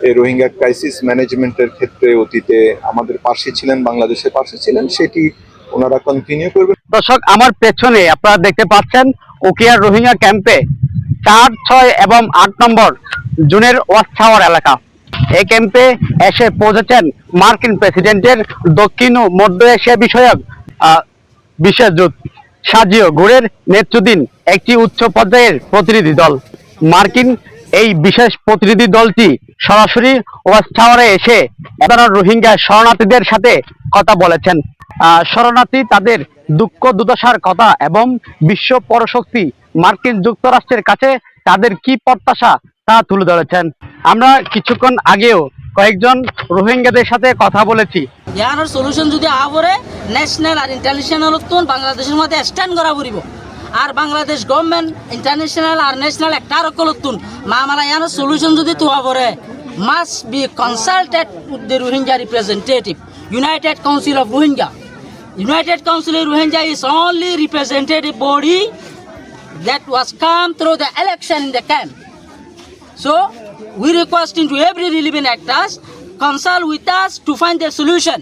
এই রোহিঙ্গা ক্রাইসিস ম্যানেজমেন্টের ক্ষেত্রে অতীতে আমাদের পাশে ছিলেন, বাংলাদেশের পাশে ছিলেন, সেটি ওনারা কন্টিনিউ করবেন। দর্শক, আমার পেছনে আপনারা দেখতে পাচ্ছেন উখিয়ার রোহিঙ্গা ক্যাম্পে 4, 6 এবং 8 নম্বর জুনের ওয়াচ টাওয়ার এলাকা। এই ক্যাম্পে এসে পৌঁছেছেন মার্কিন প্রেসিডেন্টের দক্ষিণ ও মধ্য এশিয়া বিষয়ক বিশেষ দূত সাজিও ঘুরের নেতৃত্বাধীন একটি উচ্চ পর্যায়ের প্রতিনিধি দল। মার্কিন এই বিশেষ প্রতিনিধি দলটি সরাসরি ওয়াচ টাওয়ারে এসে সাধারণ রোহিঙ্গা শরণার্থীদের সাথে কথা বলেছেন। শরণার্থী তাদের দুঃখ দুর্দশার কথা এবং বিশ্ব পরশক্তি মার্কিন যুক্তরাষ্ট্রের কাছে তাদের কি প্রত্যাশা তা তুলে ধরেছেন। আমরা কিছুক্ষণ আগেও কয়েকজন রোহিঙ্গাদের সাথে কথা বলেছি। ইয়ার সলিউশন যদি আবরে ন্যাশনাল আর ইন্টারন্যাশনাল বাংলাদেশের মধ্যে স্ট্যান্ড করা পড়ব। আর বাংলাদেশ গভর্নমেন্ট ইন্টারন্যাশনাল আর ন্যাশনাল একটা রকলতুন মামালা ইয়ার সলিউশন যদি তো আবরে must be consulted with the Rohingya representative United Council of Rohingya. United Council of Rohingya is only representative body that was come through the election in the camp. So we request into every relevant actors consult with us to find the solution.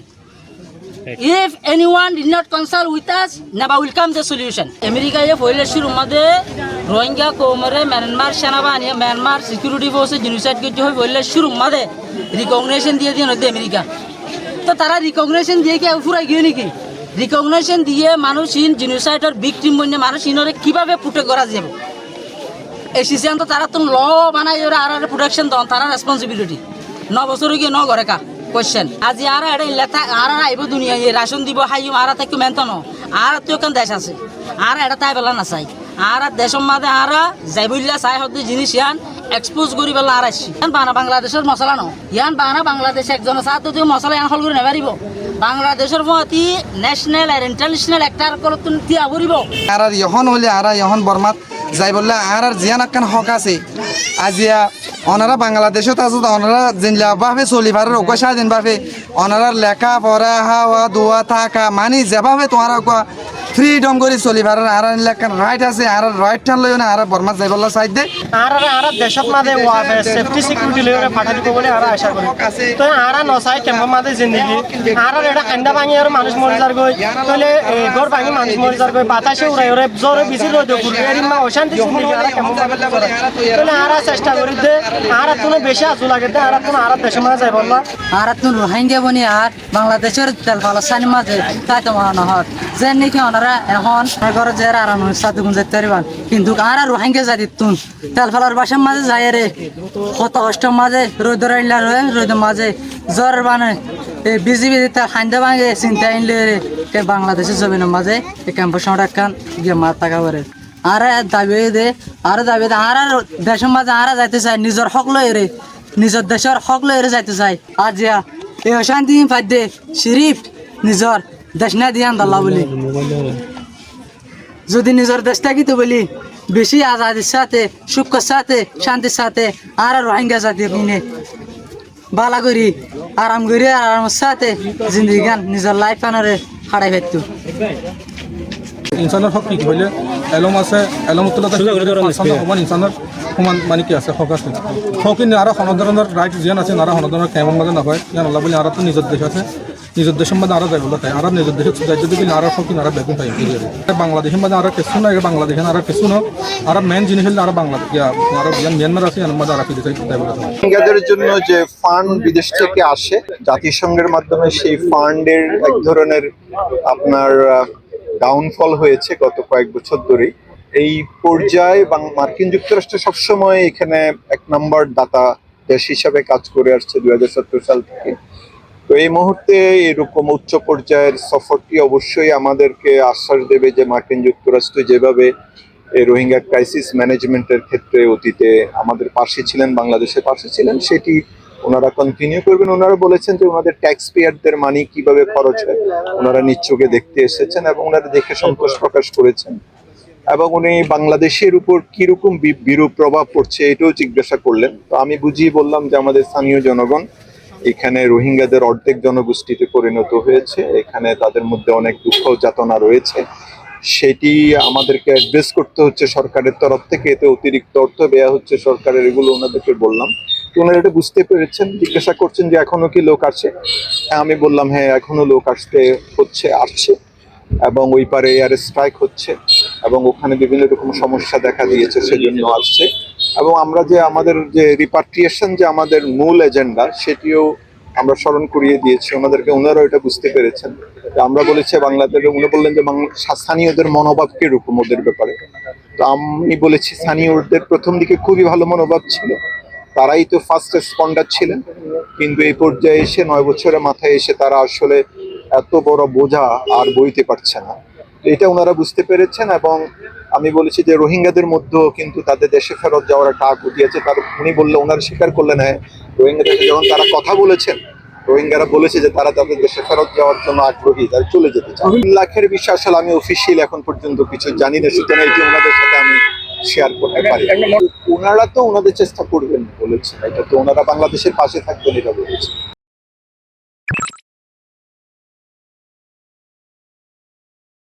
If anyone did not consult with us, never will come the solution. America ye foile shuru made Rohingya komare Myanmar senabani Myanmar security force genocide ke jo foile shuru made recognition diye diye node America. তো তারা recognition দিয়ে কি ফুরাই গিয়ে নাকি? Recognition দিয়ে মানুষ in জিনোসাইডের victim বনে মানুষ ইনরে কিভাবে প্রোটেক্ট করা যাবে? এই সিস্টেম তো তারা তো ল বানাই ওরা আর প্রোটেকশন দন তারা রেসপন্সিবিলিটি 9 বছর গিয়ে ন ঘরে কা কোশ্চেন আজি আর এটা লেথা আর আইব দুনিয়া এই রাশন দিব হাইম আর তাকে মেনতন আর তো কোন দেশ আছে আর এটা তাই বেলা না চাই আর দেশের মাঝে আর যাইবইলা চাই হতে জিনিস ইয়ান এক্সপোজ করি বেলা আর আসছি ইয়ান বানা বাংলাদেশের মশলা ন ইয়ান বানা বাংলাদেশ একজন সাথে তো মশলা ইয়ান হল করে নেবারিব বাংলাদেশের মতি ন্যাশনাল আর ইন্টারন্যাশনাল একটা করতুন তিয়া বরিব আর ইহন হলে আর ইহন বর্মাত যাই বললে আর জিয়ান একখান হক আছে আজিয়া ওনারা বাংলাদেশত আছে ওনারা যেভাবে চলিবারের অকশা দিনভাবে ওনারা লেখা পড়া হাওয়া দোয়া থাকা মানে যেভাবে তোমার ফ্রিডম করে চলিবারের আর লেখান রাইট আছে আর রাইট টান লই না আর বর্মাত যাই বললা সাইড দে আর দেশত মাঝে সেফটি সিকিউরিটি লই পাঠা দিব বলে আর আশা করি তো আর নসাই কেমন মাঝে জিন্দগি আর এটা কান্দা ভাঙি আর মানুষ মরে যার গই তাহলে ঘর ভাঙি মানুষ মরে যার গই বাতাসে উড়াই ওরে জ্বরে বেশি রোদ ঘুরবে এর মা অশান্তি জিন্দগি আর কেমন ভাবে তাহলে আর চেষ্টা করি দে আর তুমি বেশি আজু লাগে দে আর তুমি আর দেশে মাঝে যাই বললা আর তুমি রোহিঙ্গা বনি আর বাংলাদেশের তেল ফালাসানি মাঝে তাই তো মানা হয় যে নাকি ওনারা এখন ঘরে যে আর সাথে গুণ যেতে পারবেন কিন্তু আর রোহিঙ্গা জাতি তুন তেল ফালার বাসার মাঝে যায় রে কত কষ্ট মাঝে রোদ রাইলা রোদের মাঝে জ্বর বানে বিজিবি তার খান্দা ভাঙে চিন্তা আনলে রে বাংলাদেশের জমিনের মাঝে এই ক্যাম্পাস সংরক্ষণ গিয়ে মার টাকা করে আর দাবি দে আর দাবি দে আর দেশের মাঝে আর যাইতে চাই নিজের হক লই রে নিজের দেশের হক লই রে যাইতে চাই আজিয়া এই অশান্তি ফাইদে শরীফ নিজের দেশ না দিয়ান দাল্লা বলি যদি নিজের দেশটা কিন্তু বলি বেশি আজাদির সাথে সুখের সাথে শান্তির সাথে আর রোহিঙ্গা জাতি কিনে বালা করি আরাম করি আরামের সাথে জিন্দগি গান নিজের লাইফ আনারে হারাই ফেলতো ইনসানের হক কি হইলে এলম আছে এলমতুল্লাহ সমান ইনসানের সমান মানে কি আছে হক আছে হক কিন্তু আর কোনো ধরনের রাইট জিয়ান আছে আর কোনো ধরনের কেমন মাঝে না হয় ইয়ান আল্লাহ বলি আর তো নিজের দেশ আছে নিজের দেশের মধ্যে আরো যাই বলো তাই আর নিজের দেশের রাজ্য দিবি আর হক আর বেগুন পাই বাংলাদেশের মধ্যে আর কিছু না বাংলাদেশে আর কিছু না আর মেন জিনিস হলে আর বাংলাদেশ আর মিয়ানমার আছে এর মধ্যে আর কি চাই তাই বলে রোহিঙ্গাদের জন্য যে ফান্ড বিদেশ থেকে আসে জাতিসংঘের মাধ্যমে সেই ফান্ডের এক ধরনের আপনার ডাউনফল হয়েছে গত কয়েক বছর ধরেই। এই পর্যায়ে মার্কিন যুক্তরাষ্ট্র সবসময় এখানে 1 নম্বর দাতা দেশ হিসাবে কাজ করে আসছে 2017 সাল থেকে। তো এই মুহূর্তে এরকম উচ্চ পর্যায়ের সফরটি অবশ্যই আমাদেরকে আশ্বাস দেবে যে মার্কিন যুক্তরাষ্ট্র যেভাবে এই রোহিঙ্গা ক্রাইসিস ম্যানেজমেন্টের ক্ষেত্রে অতীতে আমাদের পাশে ছিলেন, বাংলাদেশের পাশে ছিলেন, সেটি ওনারা কন্টিনিউ করবেন। ওনারা বলেছেন যে ওনাদের ট্যাক্স পেয়ারদের মানি কিভাবে খরচ হয় ওনারা নিজ চোখে দেখতে এসেছেন এবং ওনারা দেখে সন্তোষ প্রকাশ করেছেন এবং উনি বাংলাদেশের উপর কিরকম বিরূপ প্রভাব পড়ছে এটাও জিজ্ঞাসা করলেন। তো আমি বুঝিয়ে বললাম যে আমাদের স্থানীয় জনগণ এখানে রোহিঙ্গাদের অর্ধেক জনগোষ্ঠীতে পরিণত হয়েছে, এখানে তাদের মধ্যে অনেক দুঃখ যাতনা রয়েছে, সেটি আমাদেরকে অ্যাড্রেস করতে হচ্ছে সরকারের তরফ থেকে, এতে অতিরিক্ত অর্থ দেওয়া হচ্ছে সরকারের, এগুলো ওনাদেরকে বললাম। তো ওনারা এটা বুঝতে পেরেছেন, জিজ্ঞাসা করছেন যে এখনো কি লোক আসে। হ্যাঁ, আমি বললাম হ্যাঁ এখনো লোক আসছে এবং ওই পারে এয়ার স্ট্রাইক হচ্ছে এবং ওখানে বিভিন্ন রকম সমস্যা দেখা দিয়েছে, সেজন্য আসছে। এবং আমরা যে আমাদের যে রিপাট্রিয়েশন যে আমাদের মূল এজেন্ডা, সেটিও আমরা স্মরণ করিয়ে দিয়েছি ওনাদেরকে, ওনারাও এটা বুঝতে পেরেছেন। তো আমরা বলেছি বাংলাদেশে, উনি বললেন যে স্থানীয়দের মনোভাব কিরকম ওদের ব্যাপারে। তো আমি বলেছি স্থানীয়দের প্রথম দিকে খুবই ভালো মনোভাব ছিল, তারাই তো ফার্স্ট রেসপন্ডার ছিলেন, কিন্তু এই পর্যায়ে এসে 9 বছরের মাথায় এসে তারা আসলে এত বড় বোঝা আর বইতে পারছে না। তো এটা ওনারা বুঝতে পেরেছেন। এবং আমি বলেছি যে রোহিঙ্গাদের মধ্যেও কিন্তু তাদের দেশে ফেরত যাওয়ার একটা আকুতি আছে। তার উনি বললেন, ওনারা স্বীকার করলেন হ্যাঁ রোহিঙ্গাদের সাথে যখন তারা কথা বলেছেন, রোহিঙ্গারা বলেছে যে তারা তাদের দেশে ফেরত যাওয়ার জন্য আগ্রহী, তারা চলে যেতে চায়। 3 লাখের বিষয় আসলে আমি অফিসিয়াল এখন পর্যন্ত কিছু জানি না, সুতরাং এটি ওনাদের সাথে আমি শেয়ার করতে পারি। ওনারা তো ওনাদের চেষ্টা করবেন বলেছেন, এটা তো ওনারা বাংলাদেশের পাশে থাকবেন এটা বলেছেন।